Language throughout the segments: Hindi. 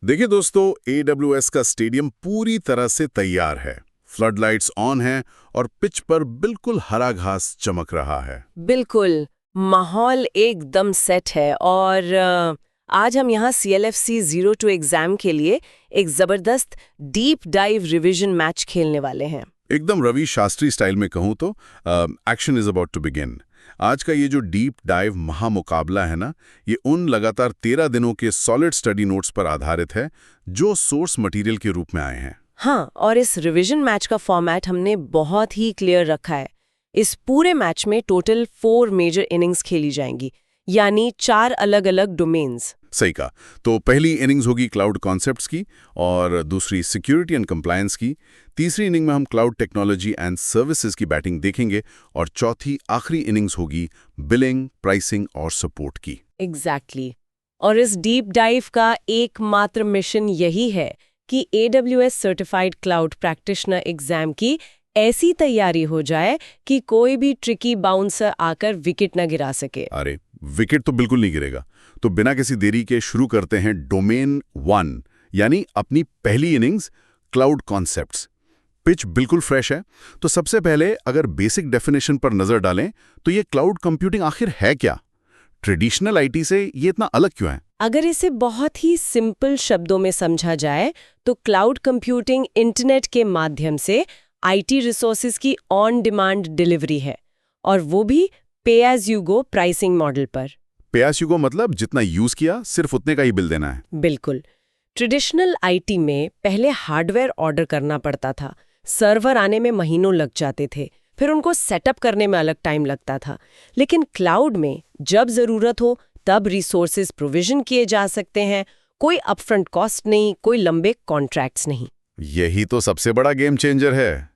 देखिए दोस्तों, AWS का स्टेडियम पूरी तरह से तैयार है। फ्लड लाइट्स ऑन हैं और पिच पर बिल्कुल हरा घास चमक रहा है। बिल्कुल। माहौल एकदम सेट है और आज हम यहाँ CLFC Zero to एग्जाम के लिए एक जबरदस्त डीप डाइव रिवीजन मैच खेलने वाले हैं। एकदम रवि शास्त्री स्टाइल में कहूँ तो action is about to begin. आज का ये जो डीप डाइव महामुकाबला है ना, ये उन लगातार 13 दिनों के सॉलिड स्टडी नोट्स पर आधारित है जो सोर्स मटेरियल के रूप में आए हैं। हाँ, और इस रिवीजन मैच का फॉर्मेट हमने बहुत ही क्लियर रखा है। इस पूरे मैच में टोटल 4 मेजर इनिंग्स खेली जाएंगी, यानी 4 अलग-अलग डोमेन्स। सही कहा। तो पहली इनिंग्स होगी क्लाउड कॉन्सेप्ट्स की, और दूसरी सिक्योरिटी एंड कंप्लायंस की। तीसरी इनिंग में हम क्लाउड टेक्नोलॉजी एंड सर्विसेज की बैटिंग देखेंगे, और चौथी आखिरी इनिंग्स होगी बिलिंग, प्राइसिंग और सपोर्ट की। एग्जैक्टली। और इस डीप डाइव का एकमात्र मिशन यही है कि AWS certified cloud practitioner exam की ऐसी तैयारी हो जाए कि कोई भी ट्रिकी बाउंसर आकर विकेट न गिरा सके। अरे, विकेट तो बिल्कुल नहीं गिरेगा। तो बिना किसी देरी के शुरू करते हैं डोमेन 1, यानी अपनी पहली इनिंग्स क्लाउड कॉन्सेप्ट्स। पिच बिल्कुल फ्रेश है, तो सबसे पहले अगर बेसिक डेफिनेशन पर नजर डालें तो ये क्लाउड कंप्यूटिंग आखिर है क्या? ट्रेडिशनल IT से ये इतना अलग क्यों है? अगर इसे बहुत ही सिंपल शब्दों में समझा जाए तो क्लाउड कंप्यूटिंग इंटरनेट के माध्यम से IT रिसोर्सेज की ऑन डिमांड डिलीवरी है, और वो भी pay as you go pricing model पर। पे एज यू गो मतलब जितना यूज किया सिर्फ उतने का ही बिल देना है? बिल्कुल। ट्रेडिशनल IT में पहले हार्डवेयर ऑर्डर करना पड़ता था, सर्वर आने में महीनों लग जाते थे, फिर उनको सेटअप करने में अलग टाइम लगता था। लेकिन क्लाउड में जब जरूरत हो तब रिसोर्सेज प्रोविजन किए जा सकते हैं, कोई अपफ्रंट कॉस्ट नहीं, कोई लंबे कॉन्ट्रैक्ट्स नहीं। यही तो सबसे बड़ा गेम चेंजर है।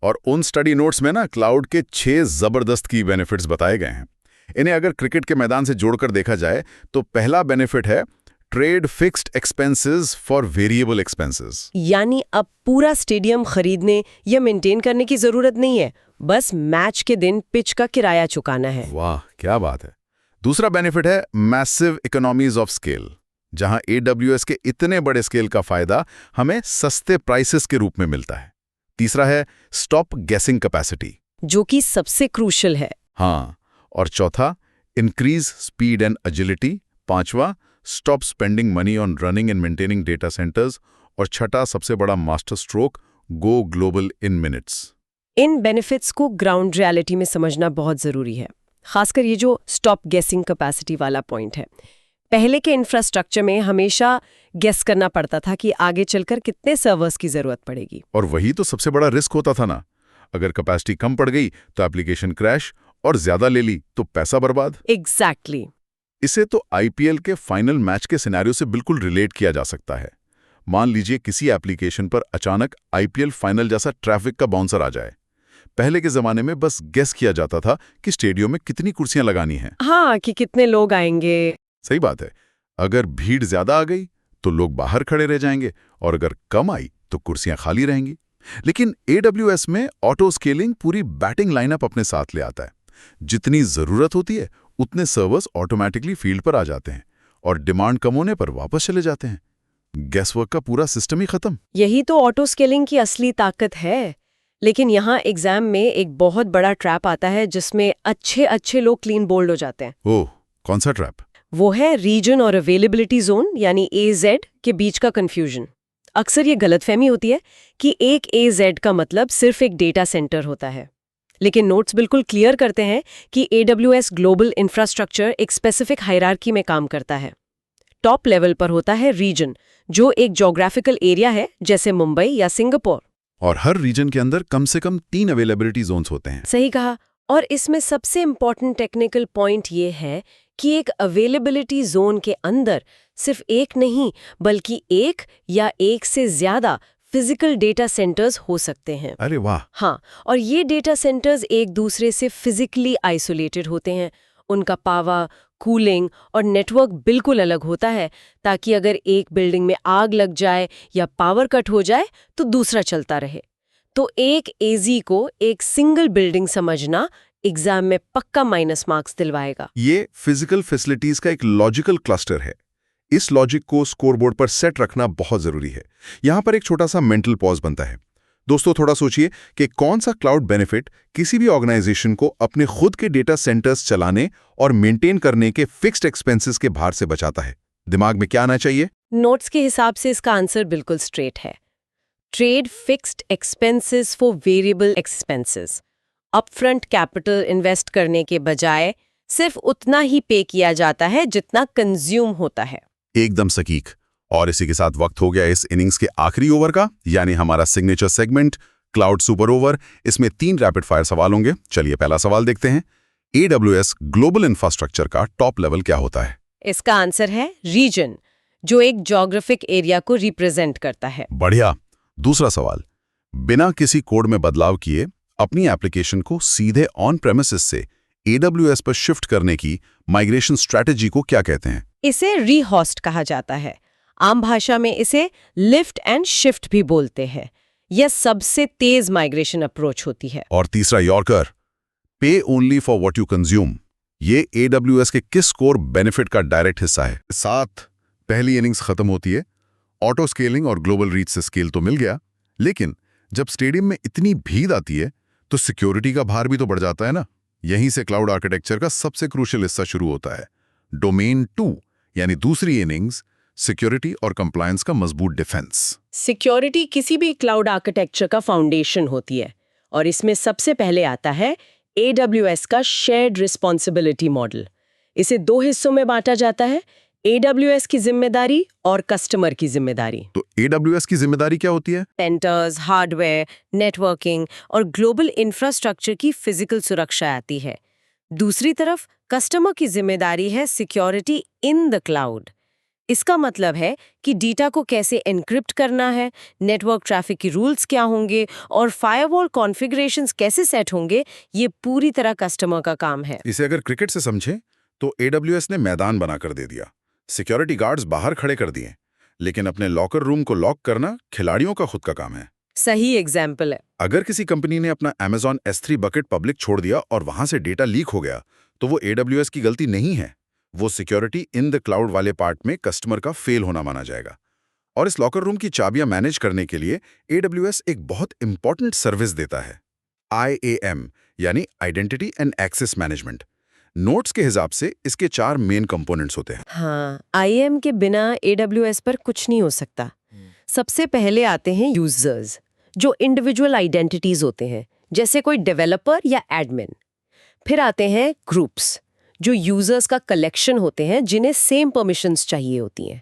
और उन स्टडी नोट्स में ना क्लाउड के 6 जबरदस्त की बेनिफिट्स बताए गए हैं। इन्हें अगर क्रिकेट के मैदान से जोड़कर देखा जाए तो पहला बेनिफिट है trade fixed expenses for variable expenses. यानी अब पूरा स्टेडियम खरीदने या मेंटेन करने की जरूरत नहीं है, बस मैच के दिन पिच का किराया चुकाना है। वाह, क्या बात है। दूसरा बेनिफिट है मैसिव इकोनॉमीज ऑफ स्केल, जहां AWS के इतने बड़े स्केल का फायदा हमें सस्ते प्राइसेस के रूप में मिलता है। तीसरा है स्टॉप गेसिंग कैपेसिटी, जो कि सबसे क्रूशियल है। हाँ, और चौथा इंक्रीज स्पीड एंड एजिलिटी। पांचवा stop spending money on running and maintaining data centres. और छठा सबसे बड़ा मास्टर स्ट्रोक, गो ग्लोबल इन मिनट्स। इन बेनिफिट्स को ग्राउंड रियलिटी में समझना बहुत जरूरी है, खासकर ये जो स्टॉप गेसिंग कैपेसिटी वाला पॉइंट है। पहले के इंफ्रास्ट्रक्चर में हमेशा गेस करना पड़ता था कि आगे चलकर कितने सर्वर्स की जरूरत पड़ेगी। और वही तो सबसे बड़ा रिस्क होता था ना। अगर कैपेसिटी कम पड़ गई तो एप्लीकेशन क्रैश, और ज्यादा ले ली तो पैसा बर्बाद। एग्जैक्टली। इसे तो IPL के फाइनल मैच के सिनेरियो से बिल्कुल रिलेट किया जा सकता है। मान लीजिए किसी एप्लीकेशन पर अचानक IPL फाइनल जैसा ट्रैफिक का बाउंसर आ जाए। पहले के जमाने में बस गेस किया जाता था कि स्टेडियम में कितनी कुर्सियां लगानी हैं। हाँ, कि कितने लोग आएंगे। सही बात है। अगर भीड़ ज्यादा आ गई तो लोग बाहर खड़े रह जाएंगे, और अगर कम आई तो कुर्सियां खाली रहेंगी। लेकिन AWS में ऑटो स्केलिंग पूरी बैटिंग लाइनअप अपने साथ ले आता है। जितनी जरूरत होती है उतने सर्वर्स ऑटोमेटिकली फील्ड पर आ जाते हैं, और डिमांड कम होने पर वापस चले जाते हैं। गैसवर्क का पूरा सिस्टम ही खत्म। यही तो ऑटो स्केलिंग की असली ताकत है। लेकिन यहाँ एग्जाम में एक बहुत बड़ा ट्रैप आता है जिसमें अच्छे लोग क्लीन बोल्ड हो जाते हैं। ओह, कौन सा ट्रैप? वो है रीजन और अवेलेबिलिटी जोन, यानी AZ के बीच का कंफ्यूजन। अक्सर ये गलतफहमी होती है कि एक AZ का मतलब सिर्फ एक डेटा सेंटर होता है, लेकिन नोट्स बिल्कुल क्लियर करते हैं कि AWS ग्लोबल इंफ्रास्ट्रक्चर एक स्पेसिफिक हायरार्की में काम करता है। टॉप लेवल पर होता है रीजन, जो एक ज्योग्राफिकल एरिया है, जैसे मुंबई या सिंगापुर। और हर रीजन के अंदर कम से कम 3 अवेलेबिलिटी जोन्स होते हैं। सही कहा। और इसमें सबसे इम्पॉर्टेंट टेक्निकल पॉइंट ये है कि एक अवेलेबिलिटी जोन के अंदर सिर्फ एक नहीं, बल्कि एक या एक से ज्यादा फिजिकल डेटा सेंटर्स हो सकते हैं। अरे वाह। हाँ, और ये डेटा सेंटर्स एक दूसरे से फिजिकली आइसोलेटेड होते हैं। उनका पावर, कूलिंग और नेटवर्क बिल्कुल अलग होता है, ताकि अगर एक बिल्डिंग में आग लग जाए या पावर कट हो जाए तो दूसरा चलता रहे। तो एक AZ को एक सिंगल बिल्डिंग समझना एग्जाम में पक्का माइनस मार्क्स दिलवाएगा। ये फिजिकल फैसिलिटीज का एक लॉजिकल क्लस्टर है। इस लॉजिक को स्कोरबोर्ड पर सेट रखना बहुत जरूरी है। यहां पर एक छोटा सा मेंटल पॉज बनता है। दोस्तों, थोड़ा सोचिए कि कौन सा क्लाउड बेनिफिट किसी भी ऑर्गेनाइजेशन को अपने खुद के डेटा सेंटर्स चलाने और मेंटेन करने के फिक्स्ड एक्सपेंसेस के भार से बचाता है। दिमाग में क्या आना चाहिए? नोट्स के हिसाब से इसका आंसर बिल्कुल स्ट्रेट है। Trade fixed expenses for variable expenses. Upfront capital invest करने के बजाय सिर्फ उतना ही पे किया जाता है जितना कंज्यूम होता है। एकदम सटीक। और इसी के साथ वक्त हो गया इस इनिंग्स के आखिरी ओवर का, यानी हमारा signature segment cloud super over. इसमें 3 रैपिड फायर सवाल होंगे। चलिए पहला सवाल देखते हैं। AWS ग्लोबल इंफ्रास्ट्रक्चर का टॉप लेवल क्या होता है? इसका आंसर है रीजन, जो एक ज्योग्राफिक एरिया को रिप्रेजेंट करता है। बढ़िया। दूसरा सवाल, बिना किसी कोड में बदलाव किए अपनी एप्लीकेशन को सीधे ऑन प्रेमिसेस से AWS पर शिफ्ट करने की माइग्रेशन स्ट्रैटेजी को क्या कहते हैं? इसे रीहोस्ट कहा जाता है। आम भाषा में इसे लिफ्ट एंड शिफ्ट भी बोलते हैं। यह सबसे तेज माइग्रेशन अप्रोच होती है। और तीसरा यॉर्कर, पे only for what you consume, ये AWS के किस कोर बेनिफिट का डायरेक्ट हिस्सा है? साथ पहली इनिंग्स खत्म होती है। ऑटो स्केलिंग और ग्लोबल रीच से स्केल तो मिल गया, लेकिन जब स्टेडियम में इतनी भीड़ आती है तो सिक्योरिटी का भार भी तो बढ़ जाता है ना। यहीं से क्लाउड आर्किटेक्चर का सबसे क्रूशियल हिस्सा शुरू होता है, डोमेन 2, यानी दूसरी इनिंग्स, सिक्योरिटी और कंप्लायंस का मजबूत डिफेंस। सिक्योरिटी किसी भी क्लाउड आर्किटेक्चर का फाउंडेशन होती है, और इसमें सबसे पहले आता है AWS का शेयर्ड रिस्पॉन्सिबिलिटी मॉडल। इसे 2 हिस्सों में बांटा जाता है, AWS की जिम्मेदारी और कस्टमर की जिम्मेदारी। तो AWS की जिम्मेदारी क्या होती है? पेंटर्स, हार्डवेयर, नेटवर्किंग और ग्लोबल इंफ्रास्ट्रक्चर की फिजिकल सुरक्षा आती है। दूसरी तरफ कस्टमर की जिम्मेदारी है सिक्योरिटी इन द क्लाउड। इसका मतलब है कि डेटा को कैसे एन्क्रिप्ट करना है, नेटवर्क ट्रैफिक की रूल्स क्या होंगे और फायरवॉल कॉन्फ़िगरेशंस कैसे सेट होंगे, ये पूरी तरह कस्टमर का काम है। इसे अगर क्रिकेट से समझें तो AWS ने मैदान बनाकर दे दिया, सिक्योरिटी गार्ड्स बाहर खड़े कर दिए, लेकिन अपने लॉकर रूम को लॉक करना खिलाड़ियों का खुद का काम है। सही एग्जाम्पल है। अगर किसी कंपनी ने अपना Amazon S3 बकेट पब्लिक छोड़ दिया और वहां से डेटा लीक हो गया, तो वो AWS की गलती नहीं है। वो सिक्योरिटी इन द क्लाउड वाले पार्ट में कस्टमर का फेल होना माना जाएगा। और इस लॉकर रूम की चाबियां मैनेज करने के लिए AWS एक बहुत इंपॉर्टेंट सर्विस देता है, IAM, यानी identity and access management. Notes के हिसाब से इसके 4 मेन कंपोनेंट्स होते हैं। हाँ, IAM के बिना AWS पर कुछ नहीं हो सकता। सबसे पहले आते हैं यूजर्स, जो इंडिविजुअल आइडेंटिटीज होते हैं, जैसे कोई डेवलपर या एडमिन। फिर आते हैं ग्रुप्स, जो यूजर्स का कलेक्शन होते हैं जिन्हें सेम परमिशंस चाहिए होती हैं।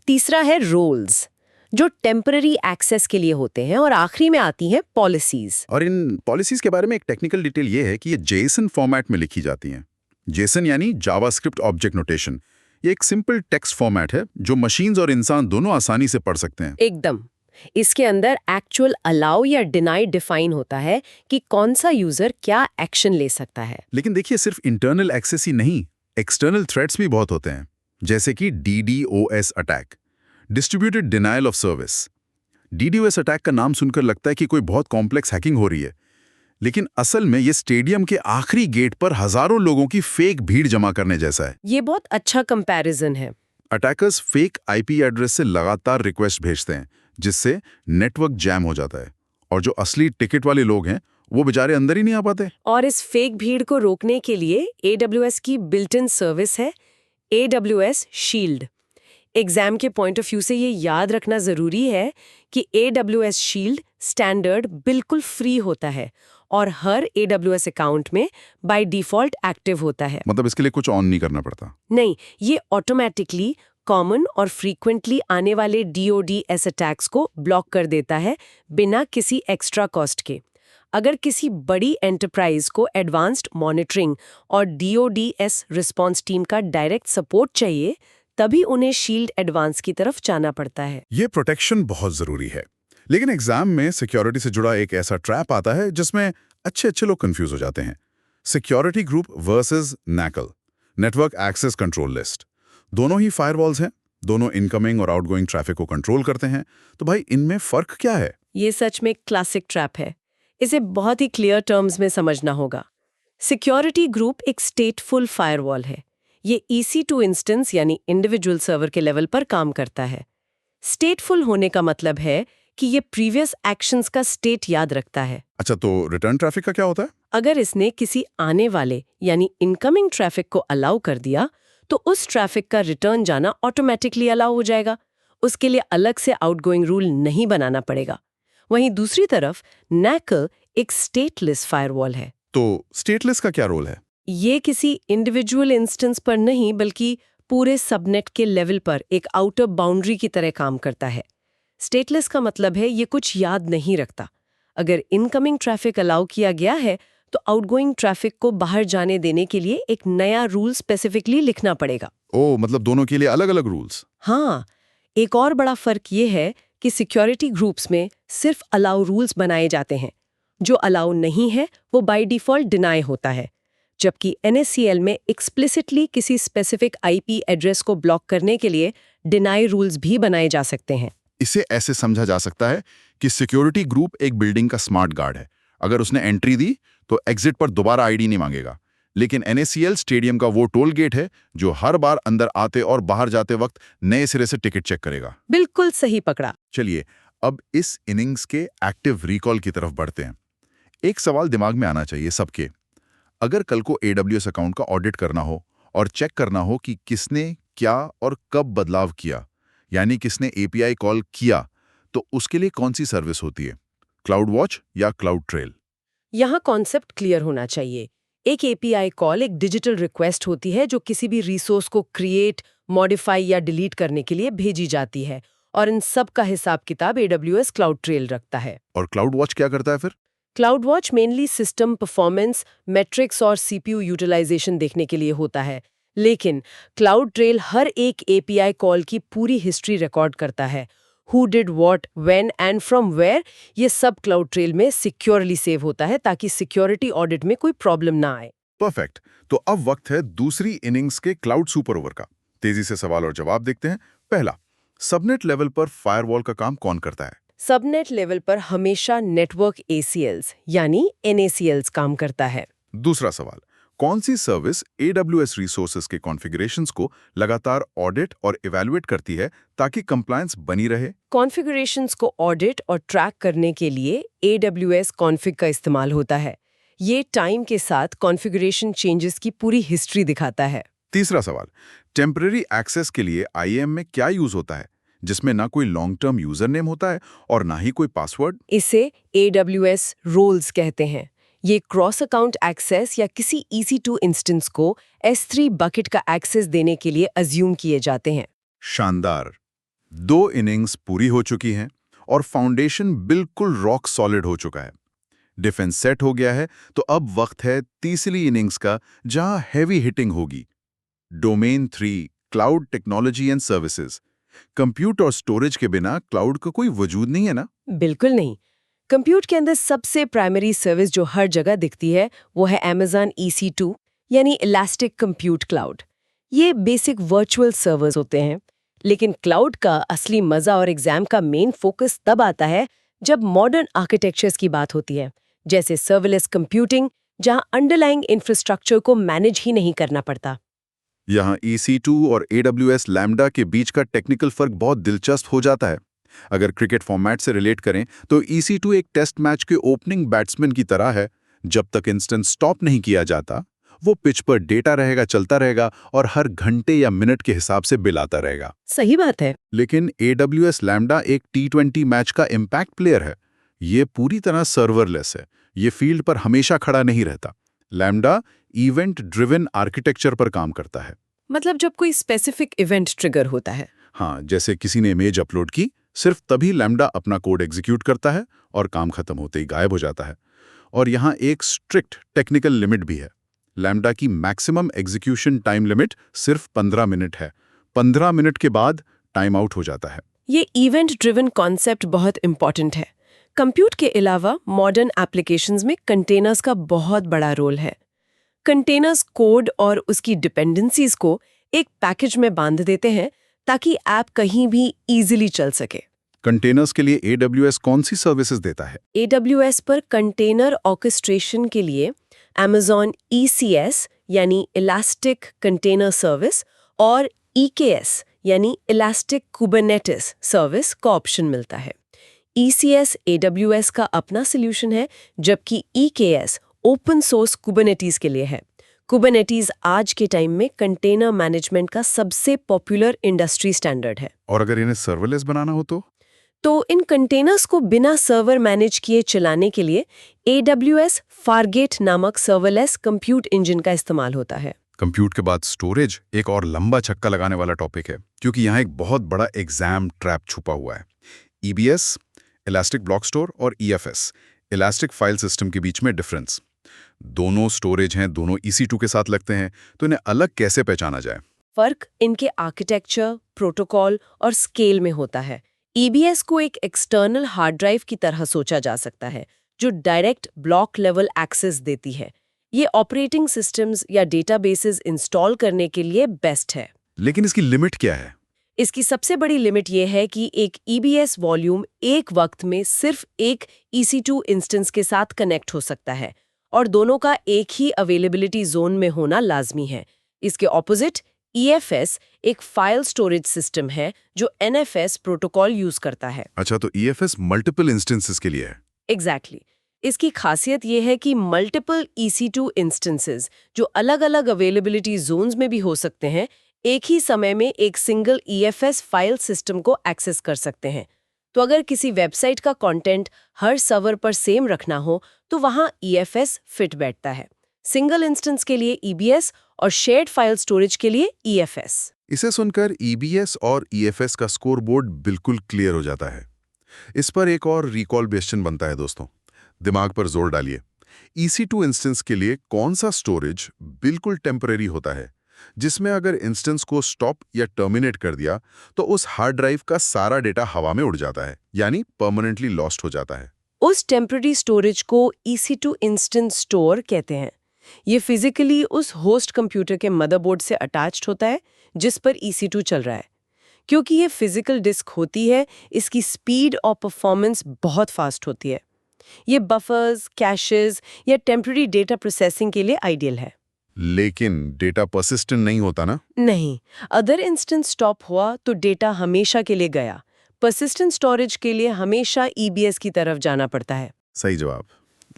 तीसरा है रोल्स, जो टेम्पररी एक्सेस के लिए होते हैं। और आखिरी में आती हैं पॉलिसीज। और इन पॉलिसीज के बारे में एक टेक्निकल डिटेल ये है कि ये JSON फॉर्मेट में लिखी जाती हैं। JSON यानी जावास्क्रिप्ट ऑब्जेक्ट नोटेशन। ये एक सिंपल टेक्स्ट फॉर्मेट है जो मशीन्स और इंसान दोनों आसानी से पढ़ सकते हैं। एकदम। इसके अंदर एक्चुअल अलाउ या डिनाई डिफाइन होता है कि कौन सा यूजर क्या एक्शन ले सकता है। लेकिन देखिए, सिर्फ इंटरनल एक्सेस ही नहीं, एक्सटर्नल थ्रेट्स भी बहुत होते हैं, जैसे कि DDoS attack, distributed denial of service. DDoS attack का नाम सुनकर लगता है कि कोई बहुत कॉम्प्लेक्स हैकिंग हो रही है, लेकिन असल में ये स्टेडियम के आखिरी गेट पर हजारों लोगों की फेक भीड़ जमा करने जैसा है। ये बहुत अच्छा कंपैरिजन है। अटैकर्स फेक IP एड्रेस से लगातार रिक्वेस्ट भेजते हैं, जिससे नेटवर्क जैम हो जाता है, और जो असली टिकट वाले लोग हैं वो बेचारे अंदर ही नहीं आ पाते। और इस फेक भीड़ को रोकने के लिए AWS की बिल्ट इन सर्विस है AWS शील्ड। एग्जाम के पॉइंट ऑफ व्यू से ये याद रखना जरूरी है कि AWS शील्ड स्टैंडर्ड बिल्कुल फ्री होता है और हर AWS अकाउंट में बाय डिफॉल्ट एक्टिव होता है। मतलब इसके लिए कुछ ऑन नहीं करना पड़ता? नहीं, ये ऑटोमेटिकली कॉमन और फ्रीक्वेंटली आने वाले DoS अटैक्स को ब्लॉक कर देता है बिना किसी एक्स्ट्रा कॉस्ट के। अगर किसी बड़ी एंटरप्राइज को एडवांस्ड मॉनिटरिंग और DoS रिस्पॉन्स टीम का डायरेक्ट सपोर्ट चाहिए, तभी उन्हें शील्ड एडवांस की तरफ जाना पड़ता है। ये प्रोटेक्शन बहुत जरूरी है, लेकिन एग्जाम में सिक्योरिटी से जुड़ा एक ऐसा ट्रैप आता है जिसमें अच्छे लोग कंफ्यूज हो जाते हैं। Security group versus NACL, network access control list. दोनों ही फायरवॉल्स हैं, दोनों इनकमिंग और आउटगोइंग ट्रैफिक को कंट्रोल करते हैं। तो भाई, इनमें फर्क क्या है? ये सच में क्लासिक ट्रैप है। इसे बहुत ही क्लियर टर्म्स में समझना होगा। सिक्योरिटी ग्रुप एक स्टेटफुल फायरवॉल है, ये EC2 इंस्टेंस यानी इंडिविजुअल सर्वर के लेवल पर काम करता है। स्टेटफुल होने का मतलब है कि ये प्रीवियस एक्शंस का स्टेट याद रखता है। अच्छा, तो रिटर्न ट्रैफिक का क्या होता है? अगर इसने किसी आने वाले यानी इनकमिंग ट्रैफिक को अलाउ कर दिया तो उस ट्रैफिक का रिटर्न जाना ऑटोमेटिकली अलाउ हो जाएगा। उसके लिए अलग से आउटगोइंग रूल नहीं बनाना पड़ेगा। वहीं दूसरी तरफ NACL एक स्टेटलेस फायरवॉल है। तो स्टेटलेस का क्या रोल है? ये किसी इंडिविजुअल इंस्टेंस पर नहीं बल्कि पूरे सबनेट के लेवल पर एक आउटर बाउंड्री की तरह काम करता है। स्टेटलेस का मतलब है ये कुछ याद नहीं रखता। अगर इनकमिंग ट्रैफिक अलाउ किया गया है तो आउटगोइंग ट्रैफिक को बाहर जाने देने के लिए एक नया रूल स्पेसिफिकली लिखना पड़ेगा। ओ, मतलब दोनों के लिए अलग-अलग रूल्स। हाँ, एक और बड़ा फर्क ये है कि सिक्योरिटी ग्रुप्स में सिर्फ अलाउ रूल्स बनाए जाते हैं। जो अलाउ नहीं है वो बाय डिफॉल्ट डिनाई होता है, जबकि NACL में एक्सप्लिसिटली किसी स्पेसिफिक IP एड्रेस को ब्लॉक करने के लिए डिनाई रूल्स भी बनाए जा सकते हैं। इसे ऐसे समझा जा सकता है कि सिक्योरिटी ग्रुप एक बिल्डिंग का स्मार्ट गार्ड है। अगर उसने एंट्री दी तो एग्जिट पर दोबारा ID नहीं मांगेगा। लेकिन NACL स्टेडियम का वो टोल गेट है जो हर बार अंदर आते और बाहर जाते वक्त नए सिरे से टिकट चेक करेगा। बिल्कुल सही पकड़ा। चलिए, अब इस इनिंग्स के एक्टिव रिकॉल की तरफ बढ़ते हैं। एक सवाल दिमाग में आना चाहिए सबके। अगर कल को AWS अकाउंट का ऑडिट करना हो और चेक करना हो कि किसने क्या और कब बदलाव किया, यानी किसने API कॉल किया, तो उसके लिए कौन सी सर्विस होती है? क्लाउड वॉच या क्लाउड ट्रेल? यहाँ कॉन्सेप्ट क्लियर होना चाहिए। एक API कॉल एक डिजिटल रिक्वेस्ट होती है जो किसी भी रिसोर्स को क्रिएट, मॉडिफाई या डिलीट करने के लिए भेजी जाती है, और इन सब का हिसाब किताब AWS क्लाउड ट्रेल रखता है। और क्लाउड वॉच क्या करता है फिर? Cloud watch mainly system performance, matrix और CPU यूटिलाइजेशन देखने के लिए होता है, लेकिन क्लाउड ट्रेल हर एक API कॉल की पूरी हिस्ट्री रिकॉर्ड करता है। Who did what, when and from where, ये सब क्लाउड ट्रेल में सिक्योरली सेव होता है ताकि सिक्योरिटी ऑडिट में कोई प्रॉब्लम ना आए। परफेक्ट। तो अब वक्त है दूसरी इनिंग्स के क्लाउड सुपर ओवर का। तेजी से सवाल और जवाब देखते हैं। पहला, सबनेट लेवल पर फायरवॉल का काम कौन करता है? सबनेट लेवल पर हमेशा नेटवर्क ACLs यानी NACLs काम करता है। दूसरा सवाल, कौन सी सर्विस AWS रिसोर्सेज के कॉन्फ़िगरेशंस को लगातार ऑडिट और इवैल्यूएट करती है ताकि कंप्लायंस बनी रहे? कॉन्फ़िगरेशंस को ऑडिट और ट्रैक करने के लिए AWS कॉन्फ़िग का इस्तेमाल होता है। ये टाइम के साथ कॉन्फ़िगरेशन चेंजेस की पूरी हिस्ट्री दिखाता है। तीसरा सवाल, टेम्परेरी एक्सेस के लिए IAM में क्या यूज होता है जिसमें ना कोई लॉन्ग टर्म यूजर नेम होता है और ना ही कोई पासवर्ड? इसे AWS रोल्स कहते हैं। ये क्रॉस अकाउंट एक्सेस या किसी EC2 इंस्टेंस को S3 बकेट का एक्सेस देने के लिए अज्यूम किए जाते हैं। शानदार। 2 इनिंग्स पूरी हो चुकी हैं और फाउंडेशन बिल्कुल रॉक सॉलिड हो चुका है। डिफेंस सेट हो गया है, तो अब वक्त है तीसरी इनिंग्स का जहां हैवी हिटिंग होगी। Domain 3, cloud technology and services. Compute और स्टोरेज के बिना क्लाउड का कोई वजूद नहीं है ना? बिल्कुल नहीं। कंप्यूट के अंदर सबसे प्राइमरी सर्विस जो हर जगह दिखती है वो है Amazon EC2 यानी इलास्टिक कंप्यूट क्लाउड। ये बेसिक वर्चुअल सर्वर्स होते हैं, लेकिन क्लाउड का असली मजा और एग्जाम का मेन फोकस तब आता है जब मॉडर्न आर्किटेक्चर्स की बात होती है, जैसे सर्वलेस कंप्यूटिंग, जहां अंडरलाइंग इंफ्रास्ट्रक्चर को मैनेज ही नहीं करना पड़ता। यहाँ EC2 और AWS लैम्डा के बीच का टेक्निकल फर्क बहुत दिलचस्प हो जाता है। अगर क्रिकेट फॉर्मेट से रिलेट करें तो EC2 एक टेस्ट मैच के ओपनिंग बैट्समैन की तरह है। जब तक इंस्टेंस स्टॉप नहीं किया जाता, वो पिच पर डेटा रहेगा, चलता रहेगा और हर घंटे या मिनट के हिसाब से बिल आता रहेगा। सही बात है। लेकिन AWS लैम्डा एक T20 मैच का इम्पैक्ट प्लेयर है। ये पूरी तरह सर्वरलेस है। ये फील्ड पर हमेशा खड़ा नहीं रहता। लैम्डा इवेंट ड्रिवन आर्किटेक्चर पर काम करता है। मतलब जब कोई स्पेसिफिक इवेंट ट्रिगर होता है। हाँ, जैसे किसी ने इमेज अपलोड की, सिर्फ तभी लैम्डा अपना कोड एग्जीक्यूट करता है और काम खत्म होते ही गायब हो जाता है। और यहाँ एक स्ट्रिक्ट टेक्निकल लिमिट भी है। लैम्डा की मैक्सिमम एग्जीक्यूशन टाइम लिमिट सिर्फ 15 मिनट है। 15 मिनट के बाद टाइम आउट हो जाता है। ये इवेंट ड्रिवन कॉन्सेप्ट बहुत इंपॉर्टेंट है। कंप्यूट के अलावा मॉडर्न एप्लीकेशंस में कंटेनर्स का बहुत बड़ा रोल है। कंटेनर्स कोड और उसकी डिपेंडेंसीज को एक पैकेज में बांध देते हैं ताकि ऐप कहीं भी इजीली चल सके। कंटेनर्स के लिए AWS कौन सी सर्विसेज देता है? AWS पर कंटेनर ऑर्केस्ट्रेशन के लिए Amazon ECS यानी इलास्टिक कंटेनर सर्विस और EKS यानी इलास्टिक कुबरनेटिस सर्विस का ऑप्शन मिलता है। ECS AWS का अपना सॉल्यूशन है, जबकि EKS ओपन सोर्स कुबरनेटिस के लिए है। कुबरनेटिस आज के टाइम में कंटेनर मैनेजमेंट का सबसे पॉपुलर इंडस्ट्री स्टैंडर्ड है। और अगर इन्हें सर्वरलेस बनाना हो तो इन कंटेनर्स को बिना सर्वर मैनेज किए चलाने के लिए AWS Fargate नामक सर्वरलेस कंप्यूट इंजन का इस्तेमाल होता है। कंप्यूट के बाद स्टोरेज एक और लंबा छक्का लगाने वाला टॉपिक है, क्योंकि यहाँ एक बहुत बड़ा एग्जाम ट्रैप छुपा हुआ है। EBS इलास्टिक ब्लॉक स्टोर और EFS इलास्टिक फाइल सिस्टम के बीच में डिफरेंस। दोनों स्टोरेज हैं, दोनों EC2 के साथ लगते हैं, तो इन्हें अलग कैसे पहचाना जाए? फर्क इनके आर्किटेक्चर, प्रोटोकॉल और स्केल में होता है। EBS को एक एक्सटर्नल हार्ड ड्राइव की तरह सोचा जा सकता है, जो डायरेक्ट ब्लॉक लेवल एक्सेस देती है। ये ऑपरेटिंग सिस्टम्स या डेटाबेसेस इंस्टॉल करने के लिए बेस्ट है। लेकिन इसकी लिमिट क्या है? इसकी सबसे बड़ी लिमिट ये है कि एक EBS वॉल्यूम एक वक्त में सिर्फ एक EC2 इंस्टेंस के साथ कनेक्ट हो सकता है और दोनों का एक ही अवेलेबिलिटी जोन में होना लाजमी है। इसके ऑपोजिट EFS एक फाइल स्टोरेज सिस्टम है जो NFS प्रोटोकॉल यूज करता है। अच्छा, तो EFS मल्टीपल इंस्टेंसेस के लिए है। एग्जैक्टली इसकी खासियत यह है कि मल्टीपल EC2 इंस्टेंसेस जो अलग-अलग अवेलेबिलिटी जोन्स में भी हो सकते हैं, एक ही समय में एक सिंगल EFS फाइल सिस्टम को एक्सेस कर सकते हैं। तो अगर किसी वेबसाइट का कंटेंट हर सर्वर पर सेम रखना हो तो वहां EFS फिट बैठता है। सिंगल इंस्टेंस के लिए EBS और शेयर्ड फाइल स्टोरेज के लिए EFS। इसे सुनकर EBS और EFS का स्कोर बोर्ड बिल्कुल क्लियर हो जाता है। इस पर एक और रिकॉल क्वेश्चन बनता है दोस्तों, दिमाग पर जोर डालिए। EC2 इंस्टेंस के लिए कौन सा स्टोरेज बिल्कुल टेम्परेरी होता है, जिसमें अगर इंस्टेंस को स्टॉप या टर्मिनेट कर दिया तो उस हार्ड ड्राइव का सारा डेटा हवा में उड़ जाता है, यानी परमानेंटली लॉस्ट हो जाता है? उस टेम्पररी स्टोरेज को EC2 इंस्टेंस स्टोर कहते हैं। ये फिजिकली उस होस्ट कंप्यूटर के मदरबोर्ड से अटैच्ड होता है जिस पर EC2 चल रहा है। क्योंकि ये फिजिकल डिस्क होती है, इसकी स्पीड और परफॉर्मेंस बहुत फास्ट होती है। ये बफर्स, कैशेस या टेम्पररी डेटा प्रोसेसिंग के लिए आइडियल है। लेकिन डेटा परसिस्टेंट नहीं होता ना? नहीं, अदर इंस्टेंस स्टॉप हुआ तो डेटा हमेशा के लिए गया। परसिस्टेंट स्टोरेज के लिए हमेशा EBS की तरफ जाना पड़ता है। सही जवाब।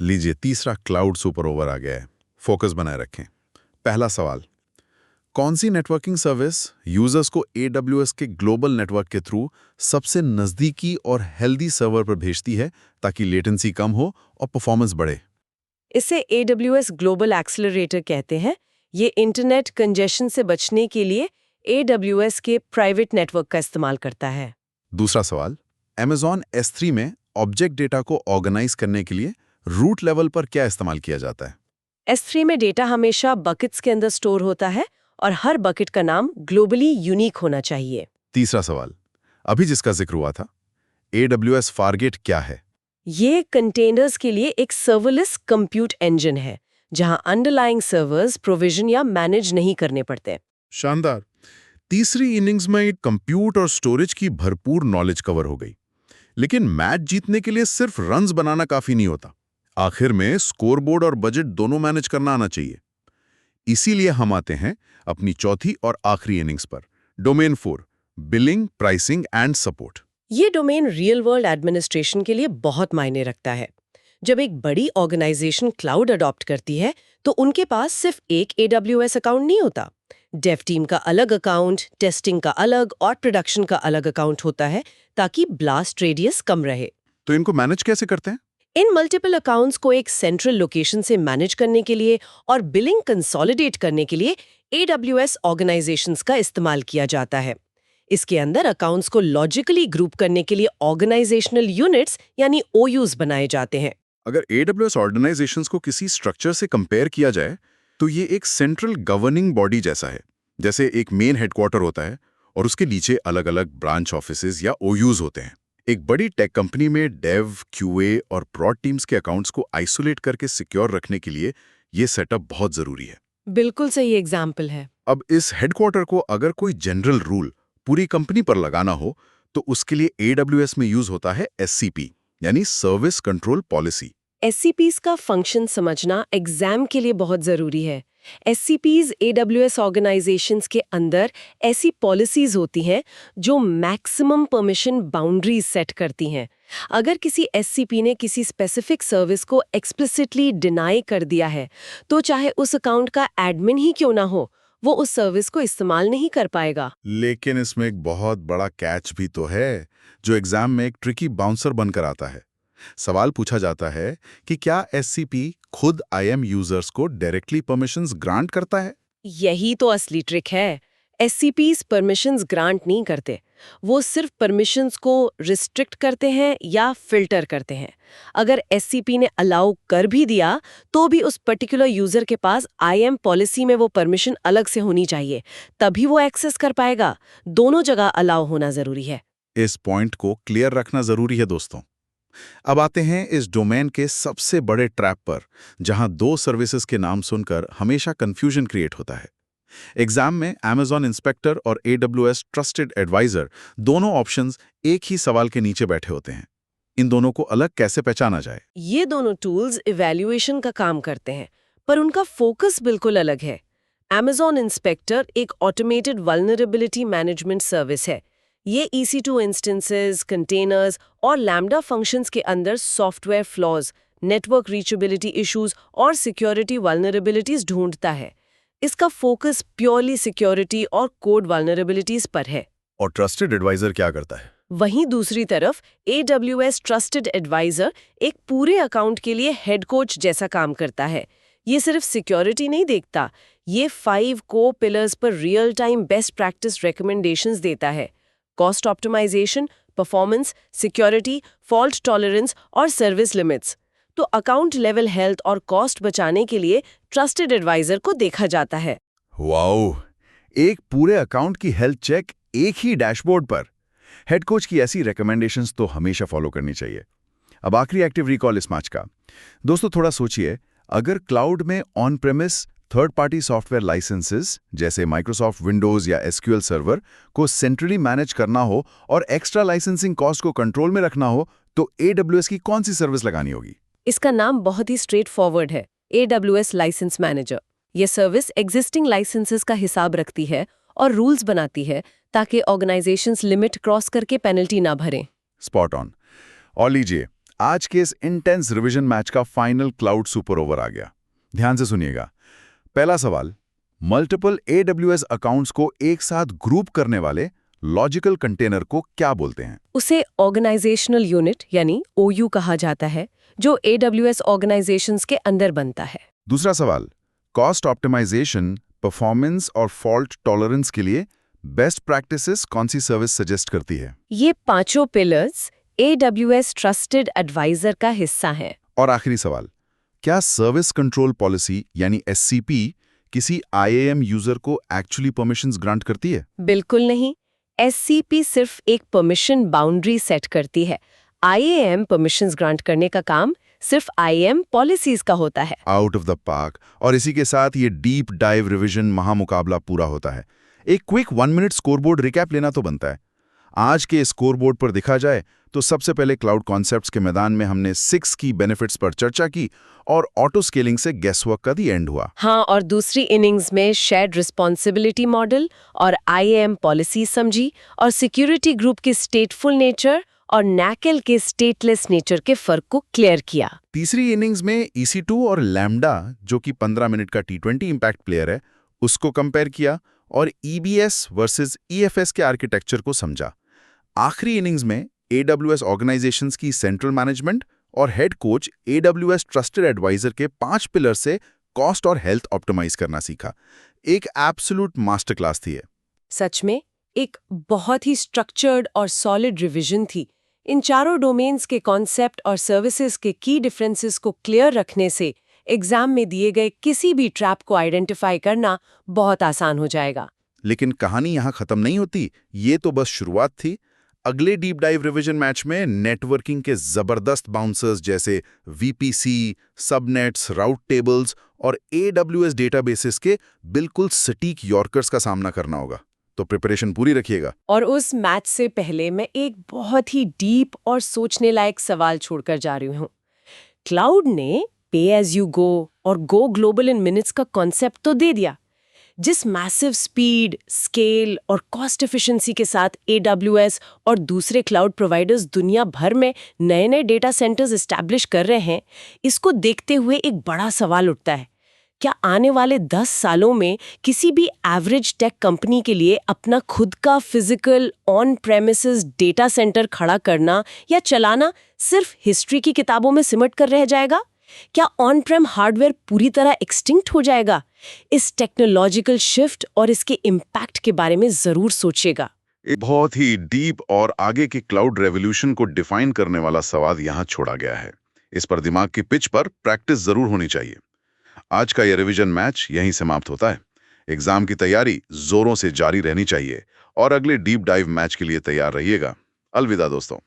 लीजिए, तीसरा क्लाउड सुपर ओवर आ गया है। फोकस बनाए रखें। पहला सवाल, कौन सी नेटवर्किंग सर्विस यूजर्स को AWS के ग्लोबल नेटवर्क के थ्रू सबसे नज़दीकी और हेल्दी सर्वर पर भेजती है ताकि लेटेंसी कम हो और परफॉर्मेंस बढ़े? इसे AWS ग्लोबल एक्सेलरेटर कहते हैं। ये इंटरनेट कंजेशन से बचने के लिए AWS के प्राइवेट नेटवर्क का इस्तेमाल करता है। दूसरा सवाल, Amazon S3 में ऑब्जेक्ट डेटा को ऑर्गेनाइज करने के लिए रूट लेवल पर क्या इस्तेमाल किया जाता है? S3 में डेटा हमेशा बकेट्स के अंदर स्टोर होता है और हर बकेट का नाम ग्लोबली यूनिक होना चाहिए। तीसरा सवाल, अभी जिसका जिक्र हुआ था, AWS Fargate क्या है? ये कंटेनर्स के लिए एक सर्वरलेस कंप्यूट इंजन है, जहां अंडरलाइंग सर्वर्स प्रोविजन या मैनेज नहीं करने पड़ते। शानदार। तीसरी इनिंग्स में कंप्यूट और स्टोरेज की भरपूर नॉलेज कवर हो गई। लेकिन मैच जीतने के लिए सिर्फ रन्स बनाना काफी नहीं होता। आखिर में स्कोरबोर्ड और बजट दोनों मैनेज करना आना चाहिए। इसीलिए हम आते हैं अपनी चौथी और आखिरी इनिंग्स पर, domain 4, billing, pricing and support. ये डोमेन रियल वर्ल्ड एडमिनिस्ट्रेशन के लिए बहुत मायने रखता है। जब एक बड़ी ऑर्गेनाइजेशन क्लाउड अडॉप्ट करती है तो उनके पास सिर्फ एक AWS अकाउंट नहीं होता। डेव टीम का अलग अकाउंट, टेस्टिंग का अलग और प्रोडक्शन का अलग अकाउंट होता है ताकि ब्लास्ट रेडियस कम रहे। तो इनको मैनेज कैसे करते हैं? इन मल्टीपल अकाउंट्स को एक सेंट्रल लोकेशन से मैनेज करने के लिए और बिलिंग कंसोलिडेट करने के लिए AWS ऑर्गेनाइजेशंस का इस्तेमाल किया जाता है। इसके अंदर अकाउंट्स को लॉजिकली ग्रुप करने के लिए ऑर्गेनाइजेशनल यूनिट्स यानी OUs बनाए जाते हैं। अगर AWS ऑर्गेनाइजेशंस को किसी स्ट्रक्चर से कंपेयर किया जाए तो ये एक सेंट्रल गवर्निंग बॉडी जैसा है। जैसे एक मेन हेडक्वार्टर होता है और उसके नीचे अलग-अलग ब्रांच ऑफिसेज या OUs होते हैं। एक बड़ी टेक कंपनी में डेव, QA और प्रॉड टीम्स के अकाउंट्स को आइसोलेट करके सिक्योर रखने के लिए ये सेटअप बहुत जरूरी है। बिल्कुल सही एग्जाम्पल है। अब इस हेडक्वार्टर को अगर कोई जनरल रूल पूरी कंपनी पर लगाना हो तो उसके लिए AWS में यूज होता है SCP यानी सर्विस कंट्रोल पॉलिसी। SCPs का फंक्शन समझना एग्जाम के लिए बहुत ज़रूरी है। SCPs AWS ऑर्गेनाइजेशंस के अंदर ऐसी पॉलिसीज होती हैं जो मैक्सिमम परमिशन बाउंड्रीज सेट करती हैं। अगर किसी SCP ने किसी स्पेसिफिक सर्विस को एक्सप्लिसिटली डिनाई कर दिया है, तो चाहे उस अकाउंट का एडमिन ही क्यों ना हो, वो उस सर्विस को इस्तेमाल नहीं कर पाएगा। लेकिन इसमें एक बहुत बड़ा कैच भी तो है, जो एग्जाम में एक ट्रिकी बाउंसर बनकर आता है। सवाल पूछा जाता है कि क्या एससीपी खुद आईएम यूजर्स को डायरेक्टली परमिशंस ग्रांट करता है? यही तो असली ट्रिक है। SCPs परमिशंस ग्रांट नहीं करते, वो सिर्फ परमिशंस को रिस्ट्रिक्ट करते हैं या फिल्टर करते हैं। अगर SCP ने अलाउ कर भी दिया, तो भी उस पर्टिकुलर यूजर के पास IAM पॉलिसी में वो परमिशन अलग से होनी चाहिए, तभी वो एक्सेस कर पाएगा। दोनों जगह अलाउ होना जरूरी है। इस पॉइंट को क्लियर रखना जरूरी है दोस्तों। अब आते हैं इस डोमेन के सबसे बड़े ट्रैप पर, जहां दो सर्विसेज के नाम सुनकर हमेशा कंफ्यूजन क्रिएट होता है। एग्जाम में Amazon इंस्पेक्टर और AWS ट्रस्टेड एडवाइजर दोनों ऑप्शंस एक ही सवाल के नीचे बैठे होते हैं। इन दोनों को अलग कैसे पहचाना जाए? ये दोनों टूल्स इवैल्यूएशन का काम करते हैं, पर उनका फोकस बिल्कुल अलग है। Amazon इंस्पेक्टर एक ऑटोमेटेड वल्नरेबिलिटी मैनेजमेंट सर्विस है। ये EC2 इंस्टेंसेस, कंटेनर्स और लैम्डा फंक्शंस के अंदर software flaws, network reachability issues और सिक्योरिटी वल्नरेबिलिटीज ढूंढता है। इसका फोकस प्योरली सिक्योरिटी और कोड वल्नरेबिलिटीज पर है। और ट्रस्टेड एडवाइजर क्या करता है? वहीं दूसरी तरफ AWS ट्रस्टेड एडवाइजर एक पूरे अकाउंट के लिए हेड कोच जैसा काम करता है। ये सिर्फ सिक्योरिटी नहीं देखता, ये 5 को पिलर्स पर real time best practice recommendations देता है। Cost optimisation, performance, security, fault tolerance और सर्विस लिमिट्स। तो अकाउंट लेवल हेल्थ और कॉस्ट बचाने के लिए ट्रस्टेड एडवाइजर को देखा जाता है। वाओ! एक पूरे अकाउंट की हेल्थ चेक एक ही डैशबोर्ड पर। हेड कोच की ऐसी रिकमेंडेशंस तो हमेशा फॉलो करनी चाहिए। अब आखिरी एक्टिव रिकॉल इस मैच का। दोस्तों थोड़ा सोचिए, अगर क्लाउड में on premise third party software licences जैसे माइक्रोसॉफ्ट विंडोज या SQL सर्वर को सेंट्रली मैनेज करना हो और एक्स्ट्रा लाइसेंसिंग कॉस्ट को कंट्रोल में रखना हो, तो AWS की कौन सी सर्विस लगानी होगी? इसका नाम बहुत ही स्ट्रेट फॉरवर्ड है, AWS लाइसेंस मैनेजर। ये सर्विस एग्जिस्टिंग लाइसेंसेस का हिसाब रखती है और रूल्स बनाती है ताकि ऑर्गेनाइजेशंस लिमिट क्रॉस करके पेनल्टी ना भरें। Spot on. और लीजिए, आज के इस इंटेंस रिवीजन मैच का फाइनल क्लाउड सुपर ओवर आ गया। ध्यान से सुनिएगा। पहला सवाल, मल्टीपल AWS अकाउंट्स को एक साथ ग्रुप करने वाले लॉजिकल कंटेनर को क्या बोलते हैं? उसे ऑर्गेनाइजेशनल यूनिट यानी OU कहा जाता है, जो AWS ऑर्गेनाइजेशंस के अंदर बनता है। दूसरा सवाल, कॉस्ट ऑप्टिमाइजेशन, परफॉर्मेंस और फॉल्ट टॉलरेंस के लिए बेस्ट प्रैक्टिसेस कौन सी सर्विस सजेस्ट करती है? ये पांचों पिलर्स AWS ट्रस्टेड एडवाइजर का हिस्सा हैं। और आखिरी सवाल, क्या सर्विस कंट्रोल पॉलिसी यानी SCP किसी IAM यूजर को एक्चुअली परमिशंस ग्रांट करती है? बिल्कुल नहीं। SCP सिर्फ एक परमिशन बाउंड्री सेट करती है। IAM परमिशंस ग्रांट करने का काम सिर्फ IAM पॉलिसीज का होता है। Out of the park. और इसी के साथ ये डीप डाइव रिवीजन महामुकाबला पूरा होता है। एक क्विक 1 मिनट स्कोरबोर्ड रिकैप लेना तो बनता है। आज के स्कोरबोर्ड पर देखा जाए तो सबसे पहले क्लाउड कॉन्सेप्ट्स के मैदान में हमने 6 की बेनिफिट्स पर चर्चा की और ऑटो स्केलिंग से गेसवर्क का दी एंड हुआ। हाँ, और दूसरी इनिंग्स में शेयर्ड रिस्पॉन्सिबिलिटी मॉडल और IAM पॉलिसी समझी और सिक्योरिटी ग्रुप की स्टेटफुल नेचर और NACL के स्टेटलेस नेचर के फर्क को क्लियर किया। तीसरी इनिंग्स में EC2 और लैम्डा, जो कि 15 मिनट का T20 इम्पैक्ट प्लेयर है, उसको कंपेयर किया और EBS वर्सेस EFS के आर्किटेक्चर को समझा। आखिरी इनिंग्स में AWS ऑर्गेनाइजेशंस की सेंट्रल मैनेजमेंट और head coach AWS Trusted Advisor के 5 पिलर से कॉस्ट और हेल्थ ऑप्टिमाइज करना सीखा। एक एब्सोल्यूट मास्टर क्लास थी ये। सच में एक बहुत ही स्ट्रक्चर्ड और सॉलिड रिवीजन थी। इन चारों डोमेन्स के कॉन्सेप्ट और सर्विसेज के की डिफरेंसेस को क्लियर रखने से एग्जाम में दिए गए किसी भी ट्रैप को आइडेंटिफाई करना बहुत आसान हो जाएगा। लेकिन कहानी यहाँ खत्म नहीं होती, ये तो बस शुरुआत थी। अगले डीप डाइव रिवीजन मैच में नेटवर्किंग के जबरदस्त बाउंसर्स जैसे VPC, सबनेट्स, राउट टेबल्स और AWS डेटाबेसेस के बिल्कुल सटीक यॉर्कर्स का सामना करना होगा। तो प्रिपरेशन पूरी रखिएगा। और उस मैच से पहले मैं एक बहुत ही डीप और सोचने लायक सवाल छोड़कर जा रही हूँ। क्लाउड ने पे एज यू गो और गो ग्लोबल इन मिनट्स का कॉन्सेप्ट तो दे दिया। जिस मैसिव स्पीड, स्केल और कॉस्ट एफिशिएंसी के साथ AWS और दूसरे क्लाउड प्रोवाइडर्स दुनिया भर में नए-नए डेटा सेंटर्स एस्टैब्लिश कर रहे हैं, इसको देखते हुए एक बड़ा सवाल उठता है। क्या आने वाले 10 सालों में किसी भी एवरेज टेक कंपनी के लिए अपना खुद का physical on premises data centre खड़ा करना या चलाना सिर्फ हिस्ट्री की किताबों में सिमट कर रह जाएगा? क्या ऑन प्रेम हार्डवेयर पूरी तरह एक्सटिंक्ट हो जाएगा? इस टेक्नोलॉजिकल शिफ्ट और इसके इम्पैक्ट के बारे में जरूर सोचेगा। एक बहुत ही डीप और आगे के क्लाउड रेवोल्यूशन को डिफाइन करने वाला सवाल यहाँ छोड़ा गया है। इस पर दिमाग की पिच पर प्रैक्टिस जरूर होनी चाहिए। आज का ये रिवीजन मैच यहीं समाप्त होता है। एग्जाम की तैयारी जोरों से जारी रहनी चाहिए और अगले डीप डाइव मैच के लिए तैयार रहिएगा। अलविदा दोस्तों।